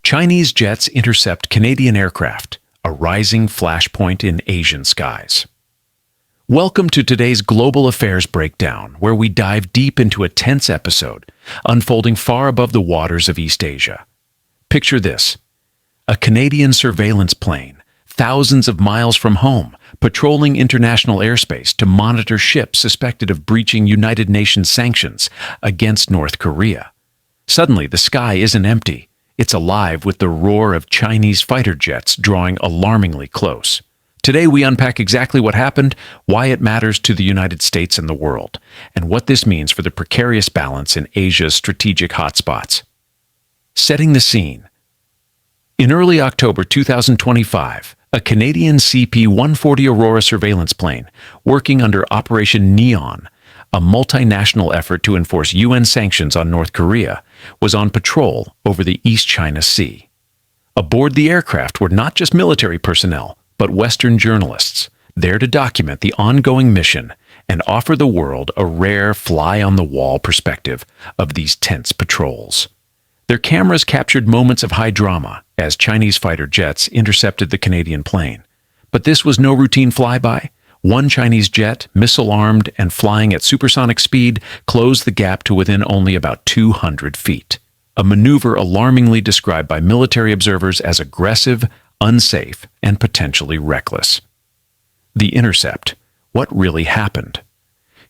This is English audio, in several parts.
Chinese jets intercept Canadian aircraft, a rising flashpoint in Asian skies. Welcome to today's Global Affairs Breakdown, where we dive deep into a tense episode unfolding far above the waters of East Asia. Picture this: a Canadian surveillance plane, thousands of miles from home, patrolling international airspace to monitor ships suspected of breaching United Nations sanctions against North Korea. Suddenly, the sky isn't empty. It's alive with the roar of Chinese fighter jets drawing alarmingly close. Today we unpack exactly what happened, why it matters to the United States and the world, and what this means for the precarious balance in Asia's strategic hotspots. Setting the scene. In early October 2025, a Canadian CP-140 Aurora surveillance plane, working under Operation Neon, a multinational effort to enforce UN sanctions on North Korea, was on patrol over the East China Sea. Aboard the aircraft were not just military personnel, but Western journalists, there to document the ongoing mission and offer the world a rare fly-on-the-wall perspective of these tense patrols. Their cameras captured moments of high drama as Chinese fighter jets intercepted the Canadian plane. But this was no routine flyby. One Chinese jet, missile-armed and flying at supersonic speed, closed the gap to within only about 200 feet. A maneuver alarmingly described by military observers as aggressive, unsafe, and potentially reckless. The Intercept. What really happened?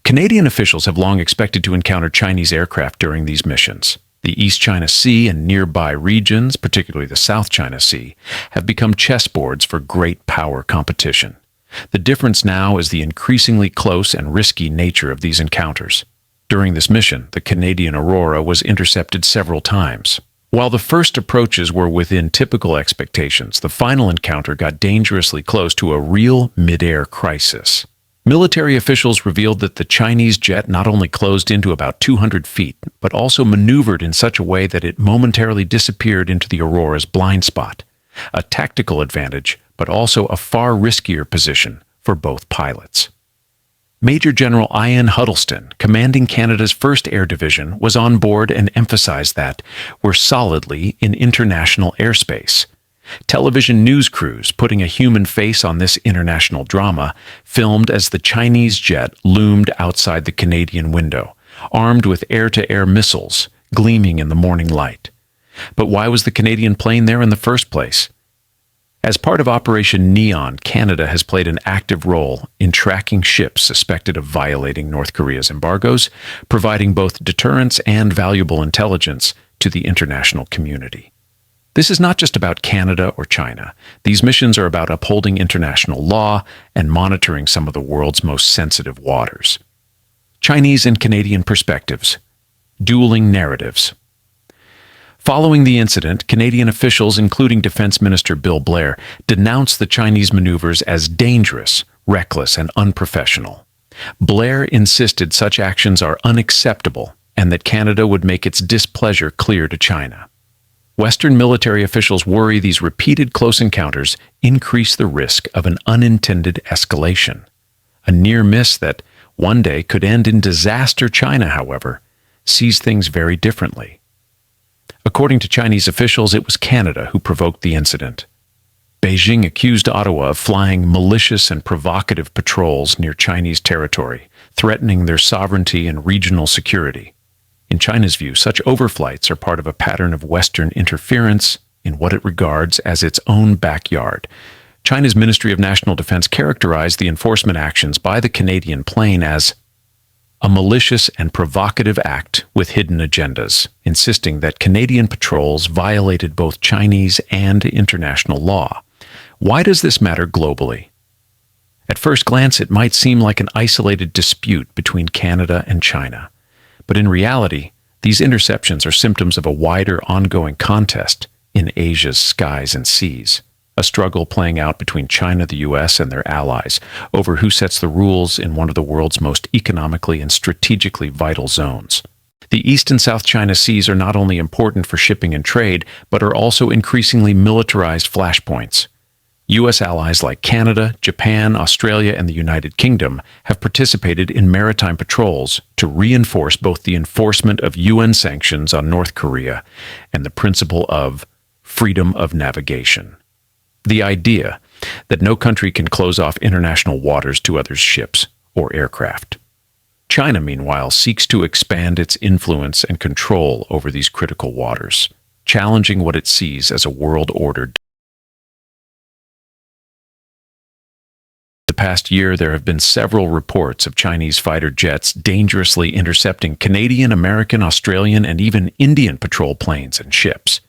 Canadian officials have long expected to encounter Chinese aircraft during these missions. The East China Sea and nearby regions, particularly the South China Sea, have become chessboards for great power competition. The difference now is the increasingly close and risky nature of these encounters. During this mission, the Canadian Aurora was intercepted several times. While the first approaches were within typical expectations, the final encounter got dangerously close to a real mid-air crisis. Military officials revealed that the Chinese jet not only closed into about 200 feet, but also maneuvered in such a way that it momentarily disappeared into the Aurora's blind spot. A tactical advantage, but also a far riskier position for both pilots. Major General Ian Huddleston, commanding Canada's 1st Air Division, was on board and emphasized that we're solidly in international airspace. Television news crews, putting a human face on this international drama, filmed as the Chinese jet loomed outside the Canadian window, armed with air-to-air missiles, gleaming in the morning light. But why was the Canadian plane there in the first place? As part of Operation Neon, Canada has played an active role in tracking ships suspected of violating North Korea's embargoes, providing both deterrence and valuable intelligence to the international community. This is not just about Canada or China. These missions are about upholding international law and monitoring some of the world's most sensitive waters. Chinese and Canadian perspectives. Dueling narratives. Following the incident, Canadian officials, including Defense Minister Bill Blair, denounced the Chinese maneuvers as dangerous, reckless, and unprofessional. Blair insisted such actions are unacceptable and that Canada would make its displeasure clear to China. Western military officials worry these repeated close encounters increase the risk of an unintended escalation. A near miss that one day could end in disaster. China, however, sees things very differently. According to Chinese officials, it was Canada who provoked the incident. Beijing accused Ottawa of flying malicious and provocative patrols near Chinese territory, threatening their sovereignty and regional security. In China's view, such overflights are part of a pattern of Western interference in what it regards as its own backyard. China's Ministry of National Defense characterized the enforcement actions by the Canadian plane as a malicious and provocative act with hidden agendas, insisting that Canadian patrols violated both Chinese and international law. Why does this matter globally? At first glance, it might seem like an isolated dispute between Canada and China. But in reality, these interceptions are symptoms of a wider ongoing contest in Asia's skies and seas. A struggle playing out between China, the U.S., and their allies over who sets the rules in one of the world's most economically and strategically vital zones. The East and South China Seas are not only important for shipping and trade, but are also increasingly militarized flashpoints. U.S. allies like Canada, Japan, Australia, and the United Kingdom have participated in maritime patrols to reinforce both the enforcement of UN sanctions on North Korea and the principle of freedom of navigation. The idea that no country can close off international waters to others' ships or aircraft. China, meanwhile, seeks to expand its influence and control over these critical waters, challenging what it sees as a world order. The past year, there have been several reports of Chinese fighter jets dangerously intercepting Canadian, American, Australian, and even Indian patrol planes and ships.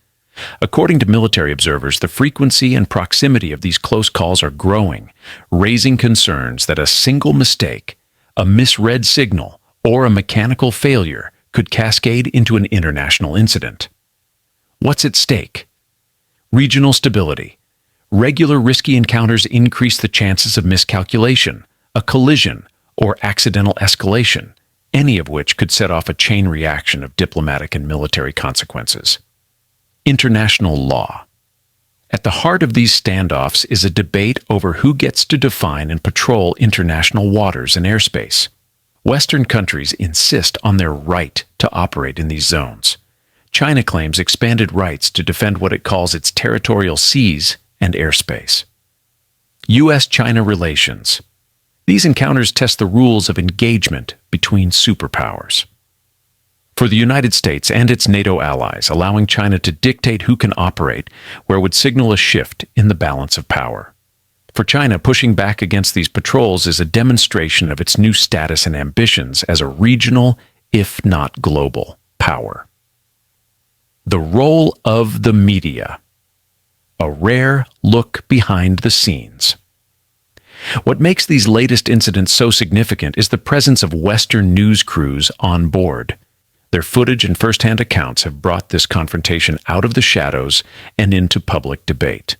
According to military observers, the frequency and proximity of these close calls are growing, raising concerns that a single mistake, a misread signal, or a mechanical failure could cascade into an international incident. What's at stake? Regional stability. Regular risky encounters increase the chances of miscalculation, a collision, or accidental escalation, any of which could set off a chain reaction of diplomatic and military consequences. International law. At the heart of these standoffs is a debate over who gets to define and patrol international waters and airspace. Western countries insist on their right to operate in these zones. China claims expanded rights to defend what it calls its territorial seas and airspace. U.S.-China relations. These encounters test the rules of engagement between superpowers. For the United States and its NATO allies, allowing China to dictate who can operate where would signal a shift in the balance of power. For China, pushing back against these patrols is a demonstration of its new status and ambitions as a regional, if not global, power. The role of the media. A rare look behind the scenes. What makes these latest incidents so significant is the presence of Western news crews on board. Their footage and first-hand accounts have brought this confrontation out of the shadows and into public debate.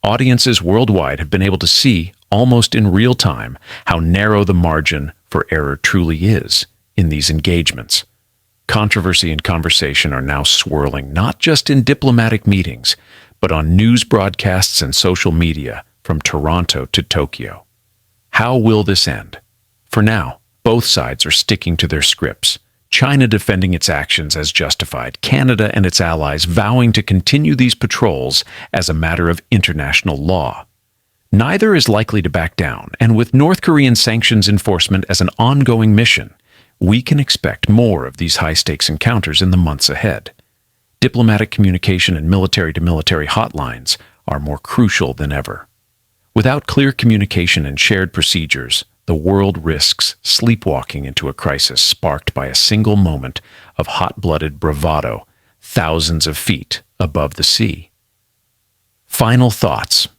Audiences worldwide have been able to see, almost in real time, how narrow the margin for error truly is in these engagements. Controversy and conversation are now swirling not just in diplomatic meetings, but on news broadcasts and social media from Toronto to Tokyo. How will this end? For now, both sides are sticking to their scripts. China defending its actions as justified, Canada and its allies vowing to continue these patrols as a matter of international law. Neither is likely to back down, and with North Korean sanctions enforcement as an ongoing mission, we can expect more of these high-stakes encounters in the months ahead. Diplomatic communication and military-to-military hotlines are more crucial than ever. Without clear communication and shared procedures, the world risks sleepwalking into a crisis sparked by a single moment of hot-blooded bravado thousands of feet above the sea. Final thoughts.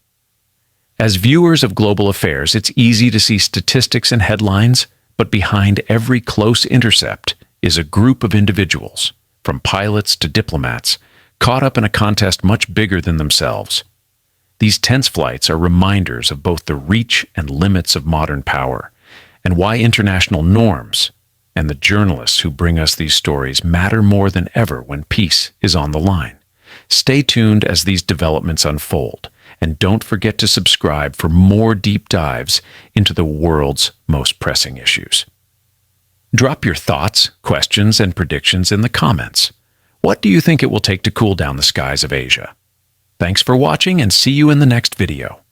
As viewers of global affairs, it's easy to see statistics and headlines, but behind every close intercept is a group of individuals, from pilots to diplomats, caught up in a contest much bigger than themselves. These tense flights are reminders of both the reach and limits of modern power, and why international norms and the journalists who bring us these stories matter more than ever when peace is on the line. Stay tuned as these developments unfold, and don't forget to subscribe for more deep dives into the world's most pressing issues. Drop your thoughts, questions, and predictions in the comments. What do you think it will take to cool down the skies of Asia? Thanks for watching, and see you in the next video.